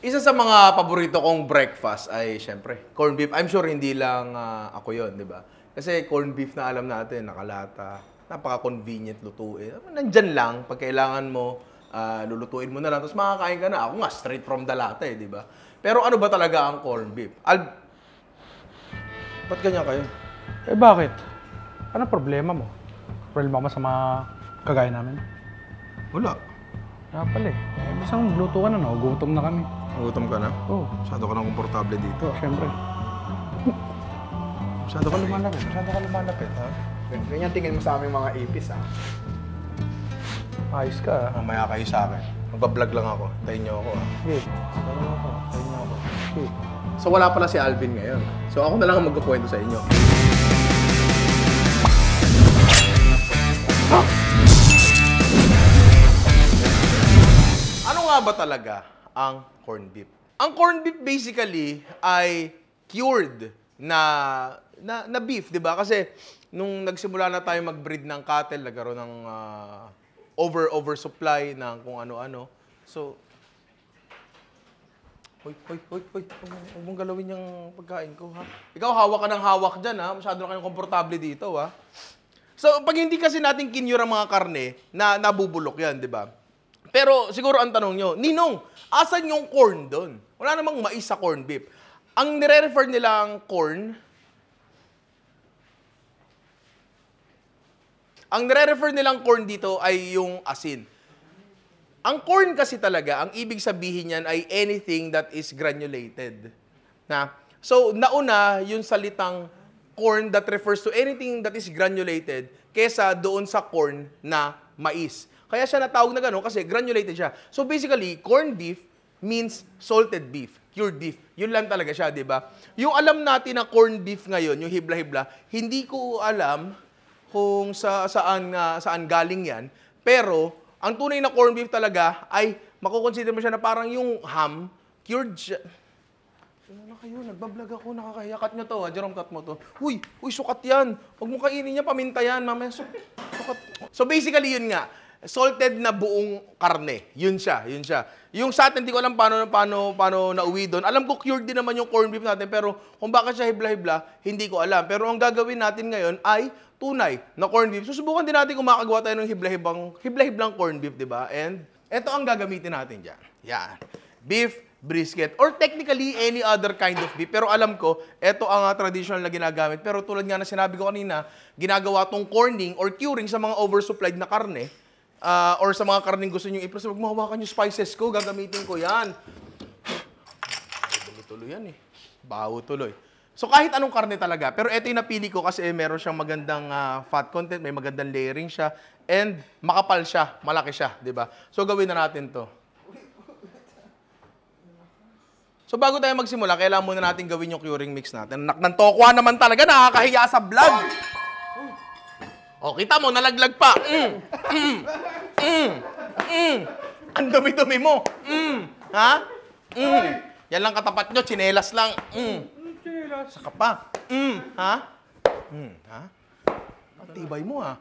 Isa sa mga paborito kong breakfast ay, syempre, corned beef. I'm sure hindi lang ako yon, di ba? Kasi corned beef na alam natin, nakalata, napaka-convenient lutuin. Nandyan lang, pag kailangan mo, lulutuin mo na lang, tapos makakain ka na. Ako nga, straight from the lata di ba? Pero ano ba talaga ang corned beef? Ba't ganyan kayo? Eh bakit? Ano problema mo? Problema mo sa mga kagaya namin? Wala. Kaya pala eh. Basta magluto ka na, nagugutom na kami. Nagutom ka na? Oo. Masyado ka nang komportable dito. Siyempre. Masyado ka lumalapit, ha? Ganyan tingin mo sa aming mga ipis, ha? Ayos ka. Mamaya kayo sa akin. Magbablog lang ako. Tayo niyo ako, ha? Okay. Tayo ako. Okay. So wala pala si Alvin ngayon. So ako na lang ang magkukwento sa inyo. Ano nga ba talaga ang corned beef? Ang corned beef basically ay cured na beef, 'di ba? Kasi nung nagsimula na tayo mag-breed ng cattle, nagkaroon ng oversupply ng kung ano-ano. So Hoy. Huwag mong galawin yung pagkain ko, ha? Ikaw, hawak ka ng hawak dyan, ha? Masyado na kayong komportable dito, ha? So, pag hindi kasi natin kinure ang mga karne, nabubulok yan, di ba? Pero, siguro ang tanong nyo, Ninong, asan yung corn doon? Wala namang mais sa corned beef. Ang nire-refer nilang corn, dito ay yung asin. Ang corn kasi talaga, ang ibig sabihin niyan ay anything that is granulated. So, nauna yung salitang corn that refers to anything that is granulated kesa doon sa corn na mais. Kaya siya natawag na gano'n kasi granulated siya. So, basically, corned beef means salted beef, cured beef. Yun lang talaga siya, di ba? Yung alam natin na corned beef ngayon, yung hibla-hibla, hindi ko alam kung saan galing yan, pero ang tunay na corned beef talaga ay makukonsider mo siya na parang yung ham, cured siya. Ano na kayo? Nagbablog ako, nakakahiya. Cut nyo to, ha? Jerome, cut mo to. Uy, sukat yan. Huwag mo kainin niya, paminta yan. Mamaya, sukat. So basically, yun nga. Salted na buong karne. Yun siya. Yung sa atin, hindi ko alam paano nauwi doon. Alam ko, cured din naman yung corned beef natin, pero kung bakit siya hibla-hibla, hindi ko alam. Pero ang gagawin natin ngayon ay tunay na corned beef. Susubukan din natin kung makagawa tayo ng hibla-hiblang corned beef, di ba? And ito ang gagamitin natin dyan. Yan. Beef brisket. Or technically, any other kind of beef. Pero alam ko, ito ang traditional na ginagamit. Pero tulad nga na sinabi ko kanina, ginagawa tong corning or curing sa mga oversupplied na karne. Or sa mga karning gusto nyo i-preserve. Huwag mahawakan yung spices ko, gagamitin ko yan. Tuloy yan eh. Baho tuloy. So kahit anong karne talaga, pero ito yung napili ko kasi meron siyang magandang fat content, may magandang layering siya, and makapal siya, malaki siya, di ba? So gawin na natin to. So bago tayo magsimula, kailangan muna natin gawin yung curing mix natin. Ng tokwa naman talaga, nakakahiya sa vlog. O, kita mo, nalaglag pa. Ang dumi-dumi mo. Ha? Yan lang katapat nyo, tsinelas lang. Saka pa. Ha? Ha? Ang tibay mo, ha?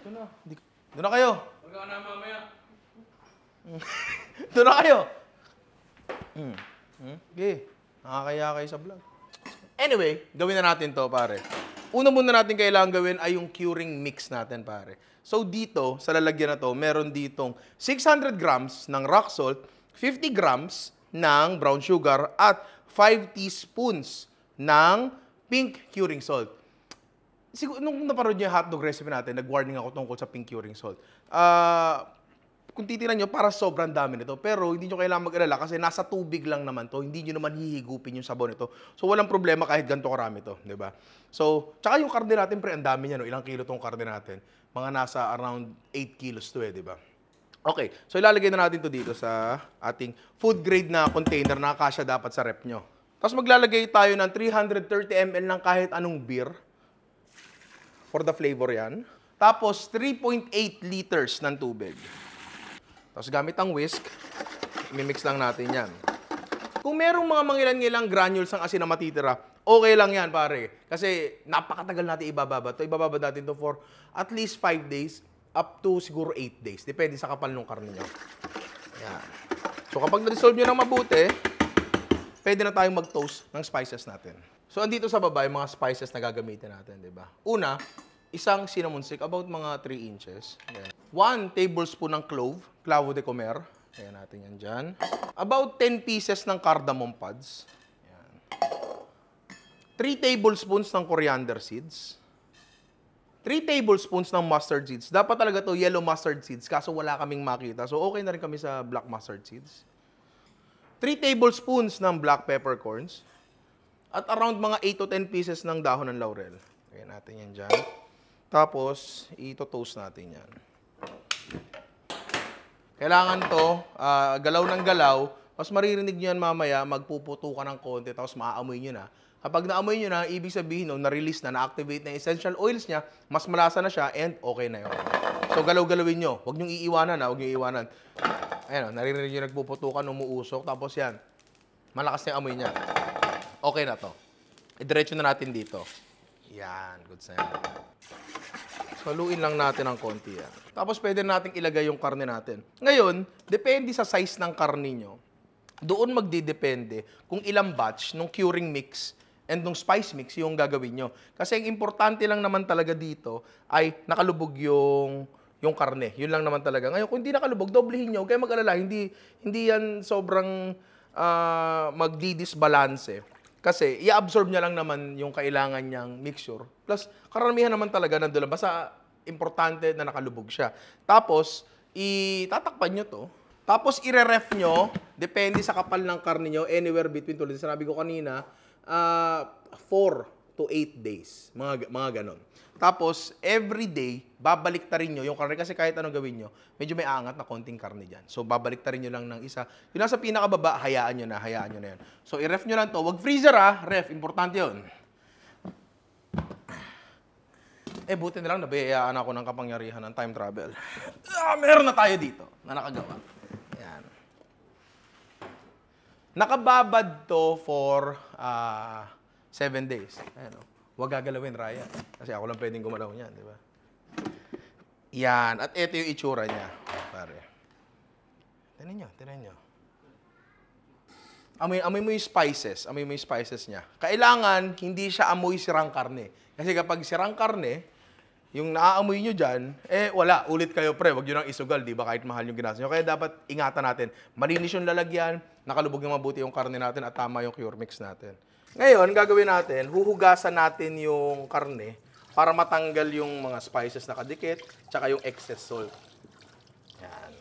Doon na kayo. Huwag ka na mamaya. Doon na kayo. Okay. Nakakaya kayo sa vlog. Anyway, gawin na natin to, pare. Una muna natin kailangan gawin ay yung curing mix natin, pare. So, dito, sa lalagyan na to, meron ditong 600 grams ng rock salt, 50 grams ng brown sugar, at 5 teaspoons ng pink curing salt. Siguro, nung naparod niyo yung hotdog recipe natin, nag-warning ako tungkol sa pink curing salt. Kung titignan nyo, para sobrang dami nito. Pero hindi nyo kailangan mag-alala kasi nasa tubig lang naman to. Hindi nyo naman hihigupin yung sabaw nito. So walang problema kahit ganito karami to, di ba? So, tsaka yung karne natin, pre, ang dami niya, no? Ilang kilo tong karne natin? Mga nasa around 8 kilos to di ba? Okay, so ilalagay na natin to dito sa ating food grade na container na kasya dapat sa rep nyo. Tapos maglalagay tayo ng 330 ml ng kahit anong beer. For the flavor yan. Tapos 3.8 liters ng tubig. Tapos gamit ang whisk, mimix lang natin yan. Kung merong mga mangilan-ngilang granules ng asin na matitira, okay lang yan, pare. Kasi napakatagal natin ibababa to. Ibababa natin to for at least 5 days, up to siguro 8 days. Depende sa kapal ng karne nyo. Yan. So kapag na-dissolve nyo ng mabuti, pwede na tayong mag-toast ng spices natin. So, andito sa baba yung mga spices na gagamitin natin, di ba? Una, isang cinnamon stick, about mga 3 inches. Ayan. 1 tablespoon ng clavo de comer. Ayan natin yan dyan. About 10 pieces ng cardamom pods. Ayan. 3 tablespoons ng coriander seeds. 3 tablespoons ng mustard seeds. Dapat talaga to yellow mustard seeds, kaso wala kaming makita. So, okay na rin kami sa black mustard seeds. 3 tablespoons ng black peppercorns. At around mga 8 to 10 pieces ng dahon ng laurel. Ayan natin yan dyan. Tapos, ito-toast natin yan. Kailangan to, galaw ng galaw. Tapos maririnig nyo yan mamaya, magpuputo ka ng konti, tapos maaamoy nyo na. Kapag naamoy nyo na, ibig sabihin no, na-release na, na-activate na essential oils niya, mas malasa na siya, and okay na yun. So, galaw-galawin nyo. Huwag nyo iiwanan, huwag nyo iiwanan. Ayan, naririnig nyo nagpuputukan, umuusok, tapos yan. Malakas na yung amoy niya. Okay na to. Idiretso na natin dito. Yan, good na yan. Haluin lang natin ng konti yan. Tapos pwede natin ilagay yung karne natin. Ngayon, depende sa size ng karne nyo. Doon magdidepende kung ilang batch nung curing mix and nung spice mix yung gagawin nyo. Kasi ang importante lang naman talaga dito ay nakalubog yung karne. Yun lang naman talaga. Ngayon, kung hindi nakalubog, doblehin nyo. Kaya mag-alala, hindi yan sobrang magdi-disbalance. Kasi i-absorb niya lang naman yung kailangan niyang mixture. Plus, karamihan naman talaga nandun lang. Basta importante na nakalubog siya. Tapos, itatakpan nyo to. Tapos, ire-ref nyo, depende sa kapal ng karne nyo, anywhere between, tulad sinabi ko kanina, 4 to 8 days. Mga ganon. Tapos, every day, babalik ta rin nyo yung karne. Kasi kahit anong gawin nyo, medyo may angat na konting karne dyan. So, babalik ta rin nyo lang ng isa. Yung nasa pinakababa, hayaan nyo na yan. So, i-ref nyo lang to. Wag freezer ref. Importante yun. Buti na lang, nabiyayaan ako ng kapangyarihan ng time travel. Meron na tayo dito na nakagawa. Yan. Nakababad to for 7 days. Ayan, huwag gagalawin, Ryan. Kasi ako lang pwedeng gumalaw niyan, di ba? Yan. At ito yung itsura niya. Pare. Tinan nyo. Amoy mo yung spices. Amoy mo yung spices niya. Kailangan, hindi siya amoy sirang karne. Kasi kapag sirang karne, yung naaamoy nyo dyan, wala. Ulit kayo, pre. Huwag nyo nang isugal, di ba? Kahit mahal yung ginasa nyo. Kaya dapat ingatan natin. Malinis yung lalagyan, nakalubog ng mabuti yung karne natin, at tama yung cure mix natin. Ngayon, gagawin natin, huhugasan natin yung karne para matanggal yung mga spices na kadikit, tsaka yung excess salt. Yan.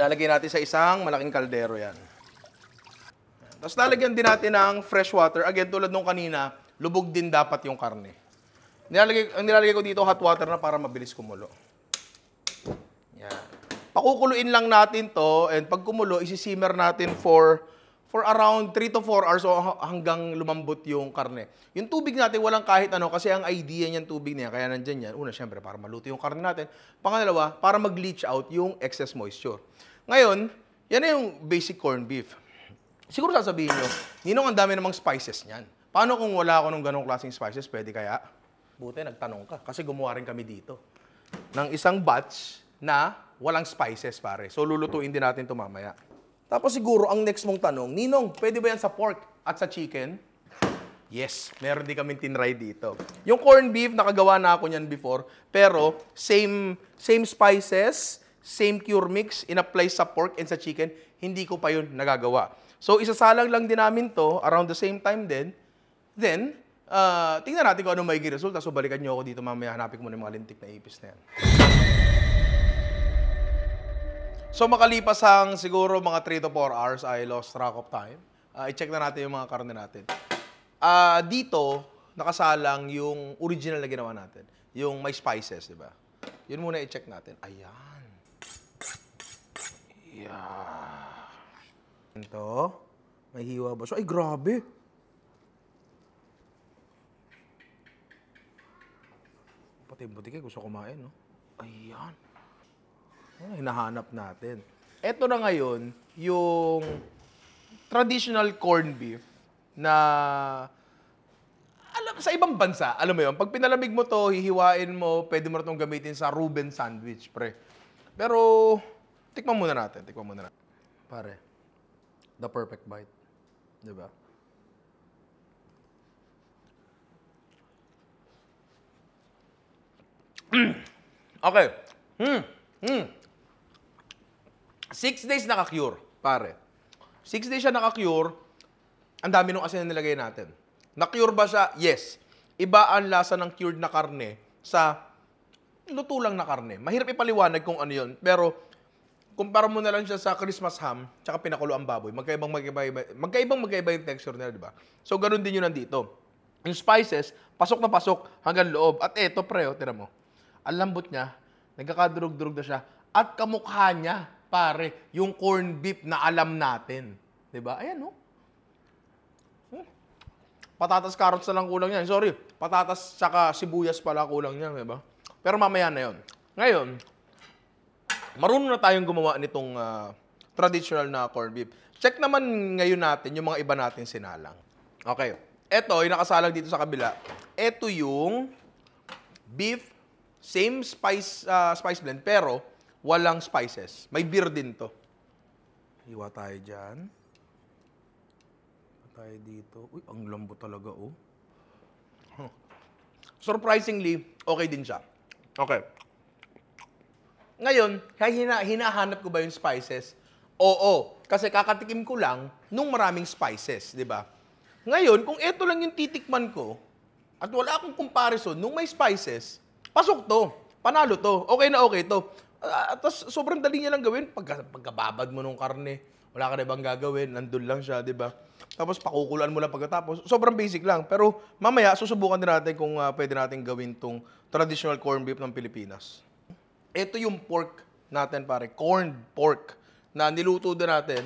Lalagyan natin sa isang malaking kaldero yan. Tapos lalagyan din natin ng fresh water. Again, tulad nung kanina, lubog din dapat yung karne. Nilalagay ko dito hot water na para mabilis kumulo. Yan. Pakukuluin lang natin to, and pag kumulo, isi-simmer natin for around 3 to 4 hours o hanggang lumambot yung karne. Yung tubig natin, walang kahit ano, kasi ang idea niyan tubig niya, kaya nandyan yan. Una, syempre, para maluto yung karne natin. Pangalawa, para mag-leach out yung excess moisture. Ngayon, yan na yung basic corned beef. Siguro sasabihin nyo, Ninong, ang dami namang spices niyan. Paano kung wala ako ng ganong klaseng spices? Pwede kaya? Buti, nagtanong ka. Kasi gumawa rin kami dito ng isang batch na walang spices, pare. So, lulutuin din natin ito mamaya. Tapos siguro, ang next mong tanong, Ninong, pwede ba yan sa pork at sa chicken? Yes, meron din kaming tinry dito. Yung corned beef, nakagawa na ako niyan before, pero same spices, same cure mix, in-apply sa pork and sa chicken, hindi ko pa yun nagagawa. So, isasalang lang din namin to around the same time din. Then, tingnan natin kung ano magiging resulta. So, balikan nyo ako dito mamaya. Hanapin ko muna yung mga lintik na ipis na yan. So, makalipas ang siguro mga 3 to 4 hours, I lost track of time. I-check na natin yung mga karne natin. Dito, nakasalang yung original na ginawa natin. Yung may spices, di ba? Yun muna i-check natin. Ayan. Ayan. Ito. May hiwa ba? So, ay, grabe. Pati yung butik gusto kumain, no? Ayan. Hinahanap natin. Ito na ngayon, yung traditional corned beef na sa ibang bansa, alam mo yun, pag pinalamig mo to, hihiwain mo, pwede mo na itong gamitin sa Reuben sandwich, pre. Pero, tikman muna natin. Pare, the perfect bite. Diba? Okay. 6 days naka-cure, pare. 6 days siya naka-cure. Ang dami nung asin na nilagay natin. Na-cure ba siya? Yes. Iba ang lasa ng cured na karne sa luto lang na karne. Mahirap ipaliwanag kung ano yun. Pero, kumpara mo na lang siya sa Christmas ham tsaka pinakulo ang baboy. Magkaibang yung texture nila, di ba? So, ganun din yun nandito. Yung spices, pasok na pasok hanggang loob. At eto, pre, oh, tira mo. Ang lambot niya, nagkakadurog-durog na siya. At kamukha niya, pare, yung corned beef na alam natin. Di ba? Ayan, oh. Patatas, carrots na lang kulang niya. Sorry, patatas tsaka sibuyas pala kulang niya, di ba? Pero mamaya na yon. Ngayon, marunong na tayong gumawa nitong traditional na corned beef. Check naman ngayon natin yung mga iba nating sinalang. Okay. Ito, yung nakasalang dito sa kabila. Ito yung beef, same spice blend, pero walang spices. May beer din to. Hiwa tayo dyan. Hiwa tayo dito. Uy, ang lambot talaga, oh. Surprisingly, okay din siya. Okay. Ngayon, hinahanap ko ba yung spices? Oo. Kasi kakatikim ko lang nung maraming spices, di ba? Ngayon, kung ito lang yung titikman ko, at wala akong comparison nung may spices, pasok to. Panalo to. Okay na okay to. Tapos sobrang dali niya lang gawin. Pagkababad mo nung karne, wala ka na ibang gagawin, nandun lang siya, di ba? Tapos pakukulan mo lang pagkatapos. Sobrang basic lang. Pero mamaya, susubukan din natin kung pwede natin gawin tong traditional corned beef ng Pilipinas. Ito yung pork natin, pare. Corned pork na niluto din natin.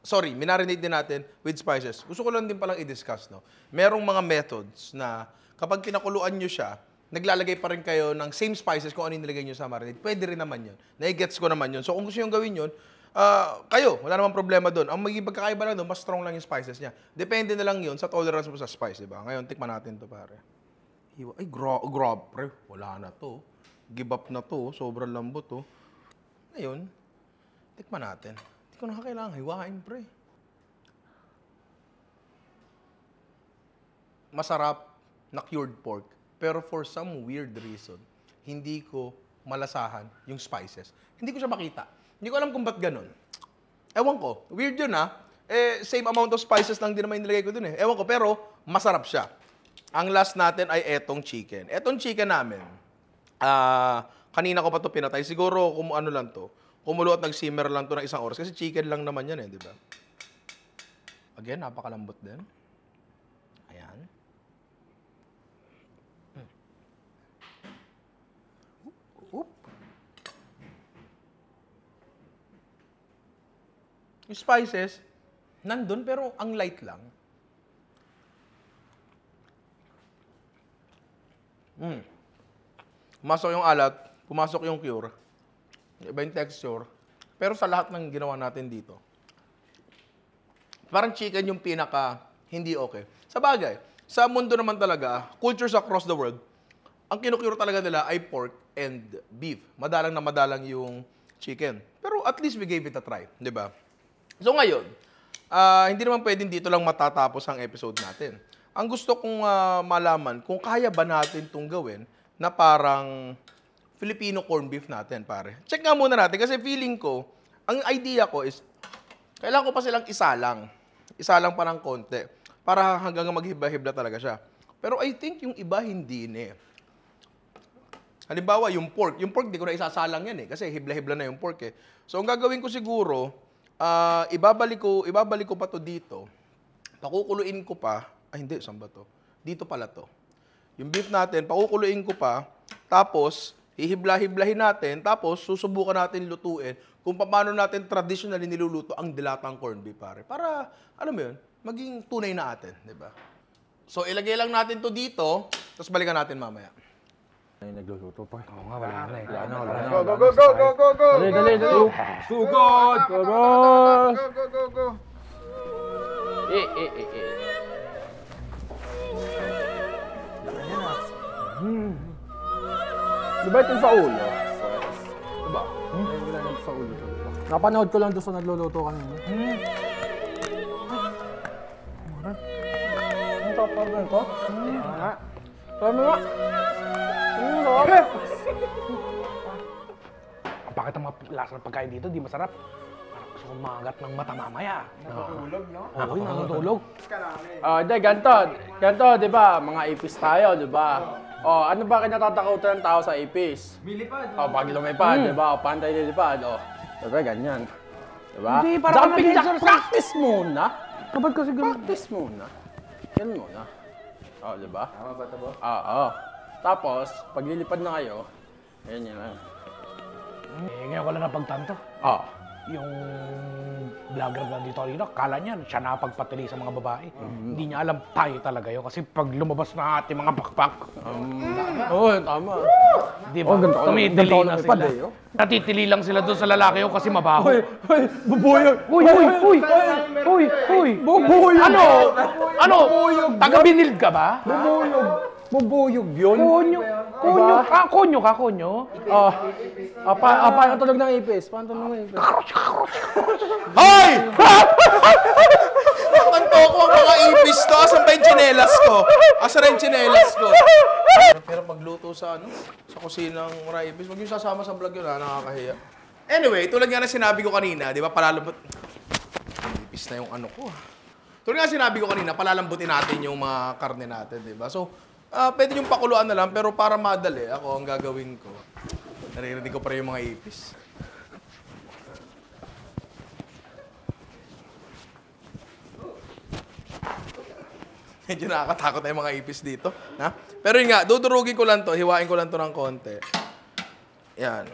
Sorry, minarinate din natin with spices. Gusto ko lang din palang i-discuss, no? Merong mga methods na kapag pinakuluan nyo siya, naglalagay pa rin kayo ng same spices kung ano yung nilagay nyo sa marinade. Pwede rin naman yun. Nai-gets ko naman yun. So kung gusto nyo gawin yun, kayo, wala namang problema doon. Ang magiging pagkakaiba lang doon, mas strong lang yung spices niya. Depende na lang yun sa tolerance mo sa spice, di ba? Ngayon, tikman natin to, pare. Ay, grabe, pre. Wala na to. Give up na to. Sobrang lambot, to. Ngayon, tikman natin. Hindi ko na kailangan hiwain, pre. Masarap na cured pork. Pero for some weird reason, hindi ko malasahan yung spices. Hindi ko siya makita. Hindi ko alam kung ba't ganun. Ewan ko. Weird yun, ha? Same amount of spices lang din naman nilagay ko dun, eh. Ewan ko, pero masarap siya. Ang last natin ay etong chicken. Etong chicken namin, kanina ko pa to pinatay. Siguro, ano lang to, kumulo at nag-simmer lang to ng 1 oras. Kasi chicken lang naman yan, eh, di ba? Again, napakalambot din. Ayan. Oop. Yung spices, nandun pero ang light lang. Pumasok yung alat, pumasok yung cure. Iba yung texture. Pero sa lahat ng ginawa natin dito, parang chicken yung pinaka hindi okay. Sa bagay, sa mundo naman talaga, cultures across the world, ang kinukure talaga nila ay pork and beef. Madalang na madalang yung chicken. Pero at least we gave it a try, di ba? So ngayon, hindi naman pwedeng dito lang matatapos ang episode natin. Ang gusto kong malaman, kung kaya ba natin itong gawin na parang Filipino corned beef natin, pare. Check nga muna natin kasi feeling ko, ang idea ko is, kailangan ko pa silang isalang. Isalang pa ng konti. Para hanggang maghibla-hibla talaga siya. Pero I think yung iba hindi na eh. Halimbawa, yung pork di ko na isasalang yan eh. Kasi hibla-hibla na yung pork eh. So ang gagawin ko siguro, ibabalik ko pa to dito. Pakukuluin ko pa. Ay hindi, saan ba to? Dito pala to. Yung beef natin, pakukuluin ko pa. Tapos, hihibla-hiblahin natin. Tapos, susubukan natin lutuin kung paano natin traditionally niluluto ang dilatang corned beef, pare. Para, alam mo yun, maging tunay na atin, di ba? So, ilagay lang natin to dito. Tapos, balikan natin mamaya. Ay, nagluluto pa. Oo nga, wala na eh. Wala na. Go, go, go, go, go, go, go! Dali. Sugod! Toros! Go! Diba ito sa ulo? Diba? Wala na sa ulo. Napanood ko lang doon sa nagluluto kanina. partner ko. Nga. Sabi nga. Bakit ang lasa ng pagkain dito di masarap? Parang gusto kong magat ng mata mamaya. Nakatulog, no? Ako yung nakatulog. Hindi, ganito. Ganito, di ba? Mga ipis tayo, di ba? Ano ba kinatatakutan ng tao sa ipis? Bilipad. Pag lumipad, di ba? Pantay lilipad, Diba, ganyan. Diba? Hindi, parang Jumping jack, nag-exercise. practice muna. Kapag kasi ganun. Practice muna. Yan muna. Diba? Tama ba ito, bo? Oo. Tapos, pag lilipad na kayo, ganyan lang. Ngayon ko lang napagtanto. Yung vlogger na dito kanina, kala niya siya napagpatili sa mga babae. Hindi niya alam tayo talaga yun. Kasi pag lumabas na ating mga bakbak, Oo, tama. di ba? Tumitili na sila. oh. Natitili lang sila doon sa lalaki yun kasi mabaho. Bubuyog! Uy! Bubuyog! Ano? Taga-binil ka ba? Bubuyog! Bubuyog yun? Konyo ka. Paano tunog ng ipis? Paano tunog ng ipis? Hoy! Kanto ko ang mga ipis to. Asan ba yung tsinelas ko? Asan na yung tsinelas ko? Pero magluto sa sa kusinang mga ipis. Huwag yung sasama sa vlog yun, nakakahiya. Anyway, tulad nga na sinabi ko kanina, di ba, palalambot... Ipis na yung ko. Tulad nga sinabi ko kanina, palalambutin natin yung mga karne natin, di ba? So, pwede yung pakuluan na lang, pero para madali, ako ang gagawin ko. Naririnig ko pa rin yung mga ipis. Medyo nakakatakot na yung mga ipis dito. Ha? Pero yun nga, dudurugin ko lang to, hiwain ko lang to ng konti. Yan.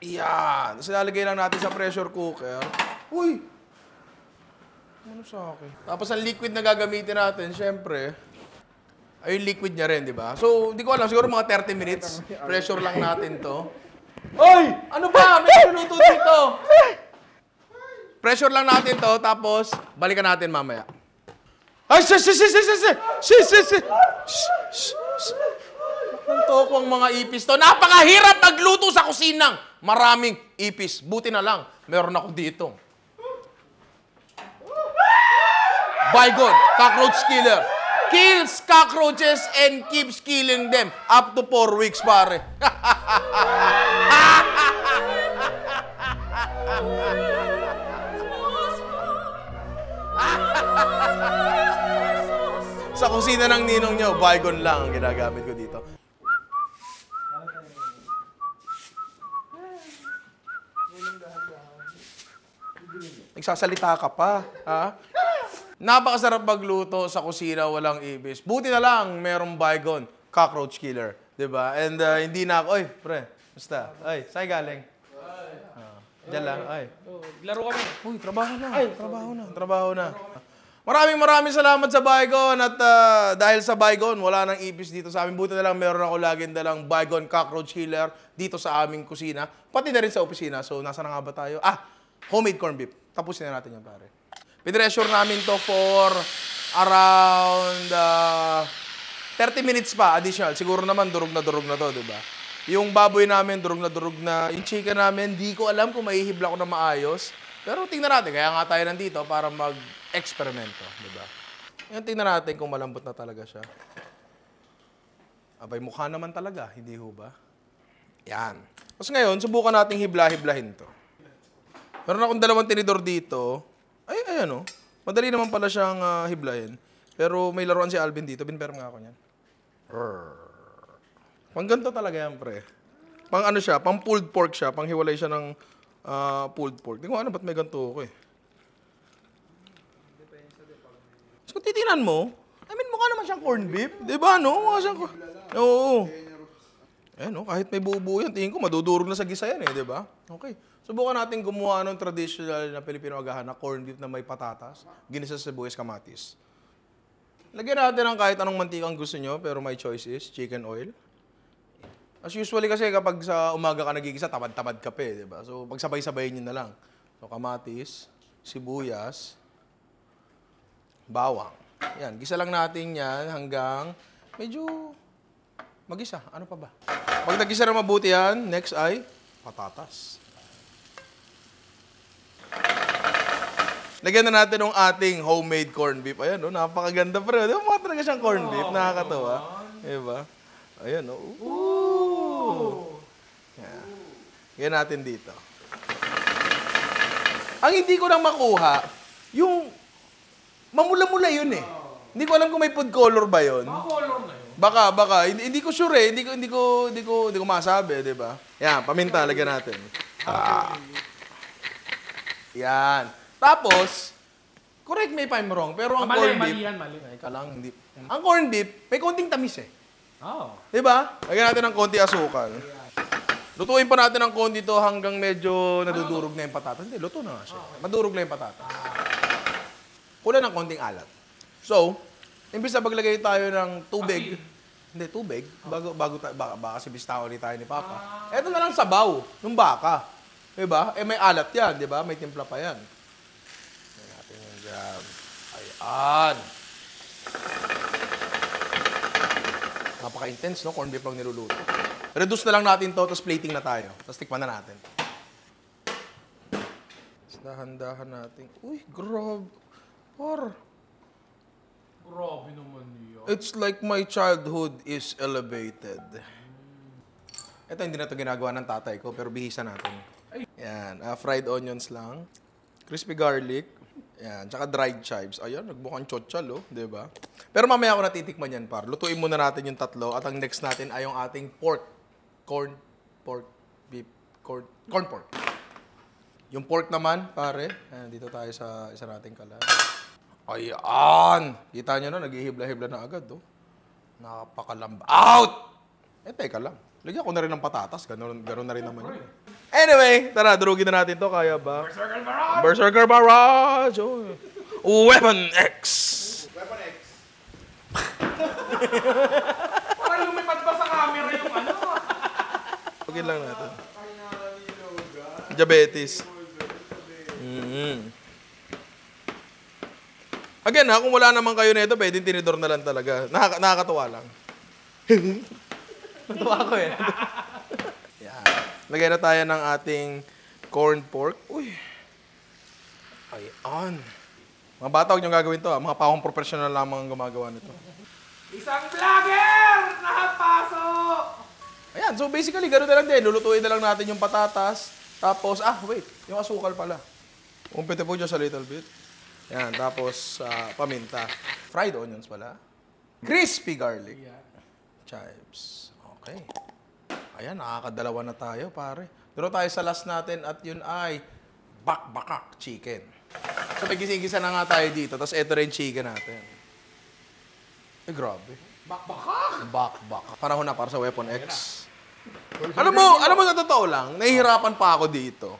Yan. Tapos ilalagay lang natin sa pressure cooker. Uy! Ano sa akin? Tapos ang liquid na gagamitin natin, syempre, ay yung liquid niya rin, di ba? So, hindi ko alam, siguro mga 30 minutes. Pressure lang natin to. Oy! Ano ba? May luto dito! Pressure lang natin to, tapos balikan natin mamaya. Ay, Ang toko ang mga ipis to. Napakahirap magluto sa kusinang maraming ipis. Buti na lang, meron ako dito. Baygon, cockroach killer. Kills cockroaches and keeps killing them up to 4 weeks, pare. Sa kusina ng ninong nyo, Baygon lang ang ginagamit ko dito. Nagsasalita ka pa, ha? Napakasarap magluto sa kusina, walang ibis. Buti na lang, merong Baygon, cockroach killer. Diba? And hindi na ako, oy, pre, basta. Ay, saan galing? Diyan lang, ay. Laro kami. Uy, trabaho na. Maraming salamat sa Baygon at dahil sa Baygon, wala nang ipis dito sa amin. Buti na lang meron ako laging dalang Baygon cockroach killer dito sa aming kusina. Pati na rin sa opisina. So, nasa na nga ba tayo? Homemade corned beef. Tapusin na natin yan, pare. Pinressure namin to for around 30 minutes pa additional. Siguro naman durog na to, di ba? Yung baboy namin, durog na. Yung chicken namin, di ko alam kung mahihibla ko na maayos. Pero tingnan natin, kaya nga tayo nandito para mag-eksperimento, di ba? Yung tingnan natin kung malambot na talaga siya. Abay, mukha naman talaga, hindi ho ba? Yan. Tapos ngayon, subukan nating hibla-hiblahin to. Meron akong 2 tinidor dito. Ay, ano. Madali naman pala siyang hiblahin. Pero may laruan si Alvin dito. Binperm nga ako niyan. Pang ganito talaga yan, pre. Pang ano siya, pang pulled pork siya. Pang hiwalay siya ng pulled pork. Hindi ko ano, ba't may ganito ako eh. So, kung titignan mo, mukha naman siyang corned beef. Di ba, no? Mukha siyang... Oo. No? Kahit may buo-buo yan, tingin ko madudurog na sa gisa yan eh, di ba? Okay. Subukan natin gumawa ng traditional na Pilipino agahan na corned beef na may patatas, ginisa sa sibuyas, kamatis. Lagyan natin ng kahit anong mantikang gusto nyo, pero my choice is chicken oil. As usually kasi kapag sa umaga ka nagigisa, tamad-tamad ka pa eh, di ba? So, pagsabay-sabayin nyo na lang. So, kamatis, sibuyas, bawang. Yan, gisa lang natin yan hanggang medyo magisa. Ano pa ba? Pag nagisa na mabuti yan, next ay patatas. lagyan na natin ng ating homemade corned beef. Ayan, no? Napakaganda pa rin. Di ba, mukha talaga siyang corned beef. Nakakatawa. Diba? Ayan, no? Ooh! Yan. Lagyan natin dito. Ang hindi ko lang makuha, yung mamula-mula yun eh. Hindi ko alam kung may food color ba yun. Color na yun. Baka. Hindi ko sure eh. Hindi ko masabi, di ba? Yan, paminta, lagyan natin. Yan. Tapos, correct me if I'm wrong, pero ang corned beef... Mali. Teka lang, hindi. Ang corned beef, may konting tamis eh. Oh. Di ba? Lagyan natin ng konti asukal. Lutuin pa natin ng konti to hanggang medyo nadudurog na yung patatas. Hindi, luto na nga siya. Madurog na yung patatas. Kulang ng konting alat. So, imbis na maglagay tayo ng tubig. Hindi, tubig. Baka kasi bistaw ulit tayo ni Papa. Eto na lang sabaw ng baka. Diba? May alat yan, di ba? May timpla pa yan. Lagyan natin yan dyan. Ayan. Napaka-intense, no? Corned beef lang niluluto. Reduce na lang natin to, tapos plating na tayo. Tapos tikman na natin. Dahan-dahan natin. Uy, grabe. Grabe naman niya. It's like my childhood is elevated. Ito, hindi na ito ginagawa ng tatay ko, pero bihisa natin. Yan, fried onions lang. Crispy garlic. Yan, tsaka dried chives. Ayan, nagmukhang chochal, oh. Diba? Pero mamaya ako natitikman yan, par. Lutuin muna natin yung tatlo. At ang next natin ay yung ating pork. Corn pork. Yung pork naman, pare. Ayan, dito tayo sa isa nating kalan. Ayan! Kita nyo na, naghihibla-hibla na agad, oh. Napakalamba. Out! Teka lang. Lagyan ko na rin ng patatas. Ganun na rin naman yun. Anyway, tara, durugin na natin to. Kaya ba? Berserker Barrage! Oh. Weapon X! Weapon X. Parang lumipad pa sa camera yung ano. Lugin lang natin. Diabetes. Again ha, kung wala naman kayo nito, pwedeng tinidor na lang talaga. Nakakatuwa lang. Natuwa ko eh. Yan. Lagay na tayo ng ating corned pork. Uy. Ayan. Mga bata, huwag niyong gagawin to ha. Mga pawang professional lamang ang gumagawa nito. Isang vlogger! Nakapasok! Ayan, so basically, gano'n na lang din. Lulutuin na lang natin yung patatas. Tapos, wait. Yung asukal pala. Umpite po dyan sa little bit. Yan, tapos paminta. Fried onions pala. Crispy garlic. Chives. Okay. Ayan, nakakadalawa na tayo, pare. Pero tayo sa last natin at yun ay bakbakak chicken. So, naggising-gisa na nga tayo dito. Tapos ito rin chicken natin. Grabe. Bakbakak. Panahon na para sa Weapon X. Alam mo, sa totoo lang, nahihirapan pa ako dito.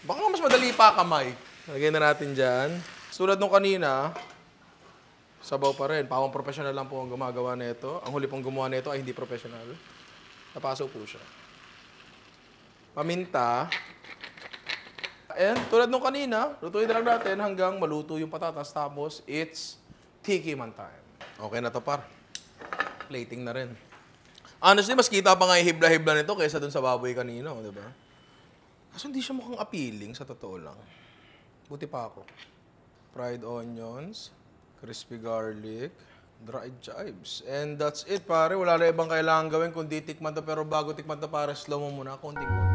Baka mas madali pa kamay. Lagyan na natin dyan. Tulad nung kanina, sabaw pa rin. Pawang professional lang po ang gumagawa nito. Ang huli pong gumawa nito ay hindi professional. Napaso po siya. Paminta. And tulad nung kanina, lutuin na lang natin hanggang maluto yung patatas. Tapos, it's tikiman time. Okay na to, par. Plating na rin. Honestly, mas kita pa nga yung hibla-hibla nito kaysa dun sa baboy kanina, di ba? Kaso hindi siya mukhang appealing, sa totoo lang. Buti pa ako. Fried onions, crispy garlic, dried chives. And that's it, pare. Wala na ibang kailangan gawin kundi tikman to. Pero bago tikman to, pare, slow mo muna. Konting-konti lang.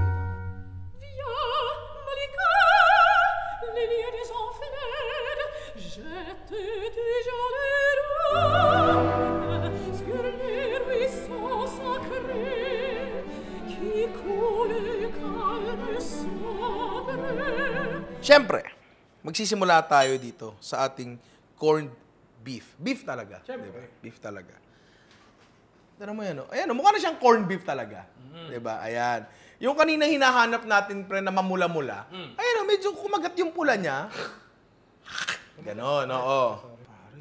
Siyempre, magsisimula tayo dito sa ating corned beef. Beef talaga. Diba? Beef talaga. Tara mo yan, no? Ayan, mukha na siyang corned beef talaga. Diba? Ayan. Yung kanina hinahanap natin, pre, na mamula-mula. Ayan, medyo kumagat yung pula niya. Ganon, oo. Pare,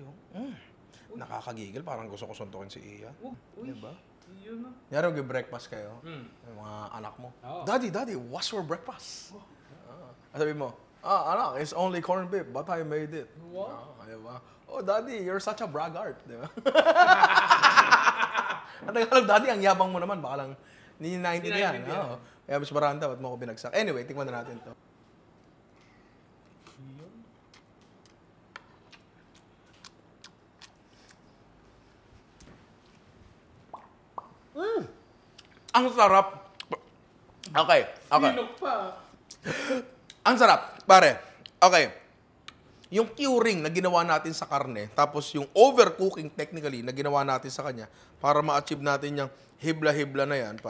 nakakagigil. Parang gusto ko suntukin si Iya. Diba? Nyari, mag-breakfast kayo. Yung mga anak mo. Daddy, what's for breakfast? Sabi mo, anak, it's only corned beef, but I made it. Wow. Diba? Oh, Daddy, you're such a braggart. Diba? Ang Tagalog, Daddy, ang yabang mo naman. Baka lang, hindi naintindihan. Kaya mas maranda, ba't mo ako binagsak? Anyway, tingnan na natin to. Ang sarap. Okay. Ang sarap, pare. Okay. Yung curing na ginawa natin sa karne, tapos yung overcooking technically na ginawa natin sa kanya para ma-achieve natin yung hibla-hibla na yan,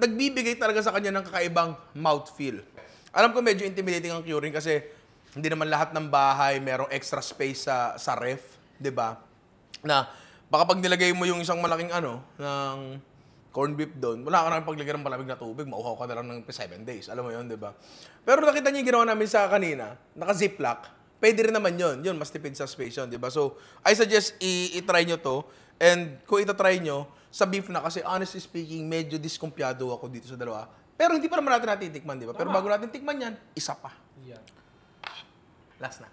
nagbibigay talaga sa kanya ng kakaibang mouthfeel. Alam ko medyo intimidating ang curing kasi hindi naman lahat ng bahay merong extra space sa ref, 'di ba? Na baka pag nilagay mo yung isang malaking ng corned beef doon, wala ka na paglagay ng malamig na tubig, mauhaw ka na lang ng 7 days. Alam mo yun, di ba? Pero nakita niyo yung ginawa namin sa kanina, naka-ziplock, pwede rin naman yun. Yun, mas tipid sa space yun, di ba? So, I suggest i-try nyo to. And kung ita-try nyo, sa beef na, kasi honestly speaking, medyo diskumpiyado ako dito sa dalawa. Pero hindi pa naman natin natitikman, di ba? Pero bago natin tikman yan, isa pa. Yeah. Last na.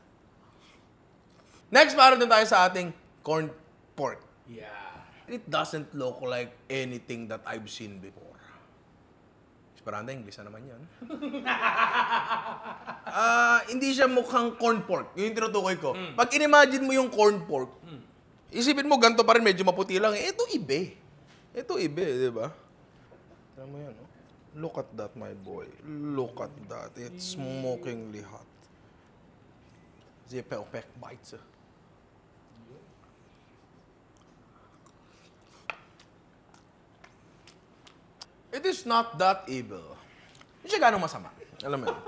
Next, para tayo sa ating corned pork. Yeah. It doesn't look like anything that I've seen before. Esperando, English na naman yan. Hindi siya mukhang corned pork. Yung tinutukoy ko. Pag in-imagine mo yung corned pork, isipin mo, ganito pa rin, medyo maputi lang. Ito ibe. Ito ibe, di ba? Tama mo yan, no? Look at that, my boy. Look at that. It's smokingly hot. Zipelpek bites. It is not that evil. Hindi siya ganong masama. Alam mo yun.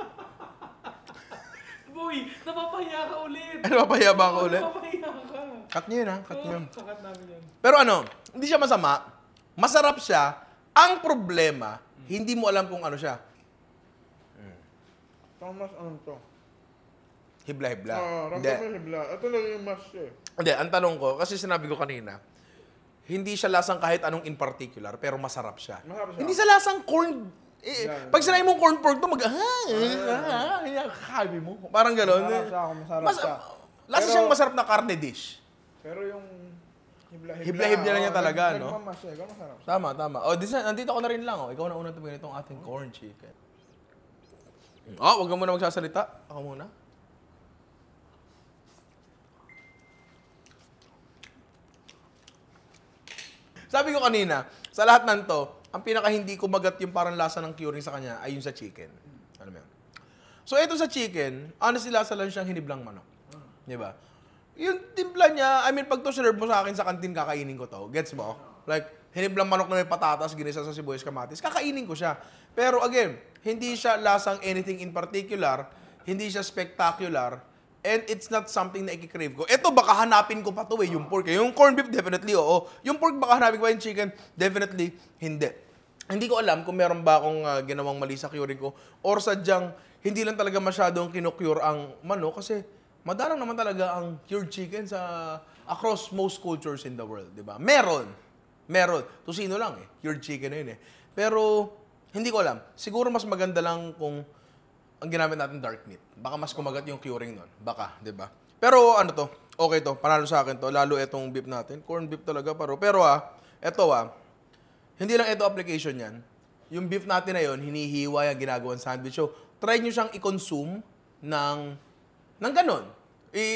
Boy, napapahiya ka ulit. Ano, mapahiya ba ako ulit? Napapahiya ka. Cut niyo yun, ha? Cut niyo yun. Sakat namin yan. Pero hindi siya masama. Masarap siya. Ang problema, hindi mo alam kung ano siya. Thomas, ano to? Hibla-hibla. Ramdam Hindi. mo hibla. Ito lang yung mas eh. Hindi, ang tanong ko, kasi sinabi ko kanina, hindi siya lasang kahit anong in particular, pero masarap siya. Masarap siya. Hindi siya lasang corn. Pag sinabi mong corn pork to, kakabi mo. Parang gano'n. Masarap siya, masarap siya. Lasa siyang masarap na karne dish. Pero yung hibla-hibla. Hibla-hibla lang niya talaga, no? Nagmamas siya, ikaw masarap. Tama. Nandito ko na rin lang. Ikaw na unang tumingin itong ating corn chicken. Wag ka muna magsasalita. Ako muna. Sabi ko kanina, sa lahat ng to, ang pinaka hindi kumagat yung parang lasa ng curing sa kanya ay yung sa chicken. Alam mo yun? So, ito sa chicken, honestly, lasa lang siyang hiniblang manok. Di ba? Yung timpla niya, pag to serve mo sa akin sa kantin, kakainin ko to. Gets mo? Like, hiniblang manok na may patatas, ginisa sa sibuyas kamatis, kakainin ko siya. Pero again, hindi siya lasang anything in particular, hindi siya spectacular, and it's not something na i-crave ko. Ito, baka hanapin ko pa to yung pork. Yung corned beef, definitely, oo. Yung pork, baka hanapin ko pa yung chicken, definitely, hindi. Hindi ko alam kung meron ba akong ginawang mali sa curing ko, or sadyang, hindi lang talaga masyadong kinukure ang manok, kasi madalang naman talaga ang cured chicken across most cultures in the world, di ba? Meron. Tusino lang cured chicken na yun Pero, hindi ko alam. Siguro mas maganda lang kung ang ginamit natin dark meat. Baka mas kumagat yung curing nun. Baka, di ba? Pero okay to. Panalo sa akin to. Lalo itong beef natin. Corned beef talaga paro. Pero hindi lang ito application yan. Yung beef natin na yun, hinihiwa yung ginagawang sandwich. So, try nyo siyang i-consume ng ganon.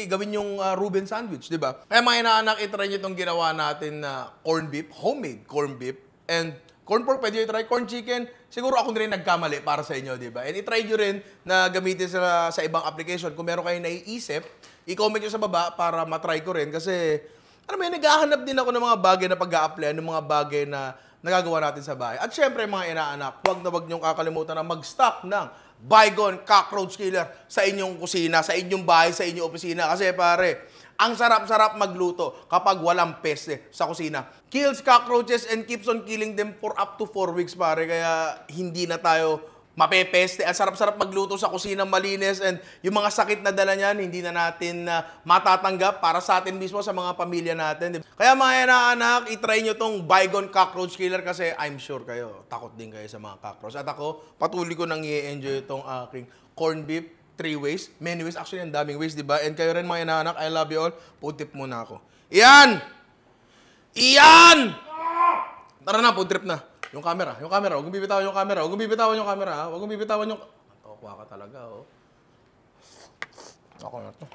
Gawin yung Reuben sandwich, di ba? Kaya mga inaanak, i-try nyo itong ginawa natin na corned beef, homemade corned beef, and corn pork, pwede nyo i-try. Corn chicken, siguro ako rin nagkamali para sa inyo, di ba? And i-try nyo rin na gamitin sa ibang application. Kung meron kayong naiisip, i-comment nyo sa baba para matry ko rin. Kasi, naghahanap din ako ng mga bagay na pag-a-apply, ng mga bagay na nagagawa natin sa bahay. At syempre, mga inaanak, huwag nyong kakalimutan na mag-stock ng Baygon Cockroach Killer sa inyong kusina, sa inyong bahay, sa inyong opisina. Kasi pare, ang sarap-sarap magluto kapag walang peste sa kusina. Kills cockroaches and keeps on killing them for up to 4 weeks, pare. Kaya hindi na tayo mapepeste. Ang sarap-sarap magluto sa kusina, malinis. And yung mga sakit na dala niyan, hindi na natin matatanggap para sa atin mismo, sa mga pamilya natin. Kaya mga anak, itry nyo tong Baygon Cockroach Killer kasi I'm sure kayo, takot din kayo sa mga cockroach. At ako, patuloy ko nang i-enjoy itong aking corned beef. 3 ways. Many ways. Actually, ang daming ways, di ba? And kayo rin, mga inaanak, I love you all. Food trip muna ako. Iyan! Tara na, food trip na. Yung camera. Huwag mong bibitawan yung camera. Huwag mong bibitawan yung... Kuha ka talaga, Ako na to.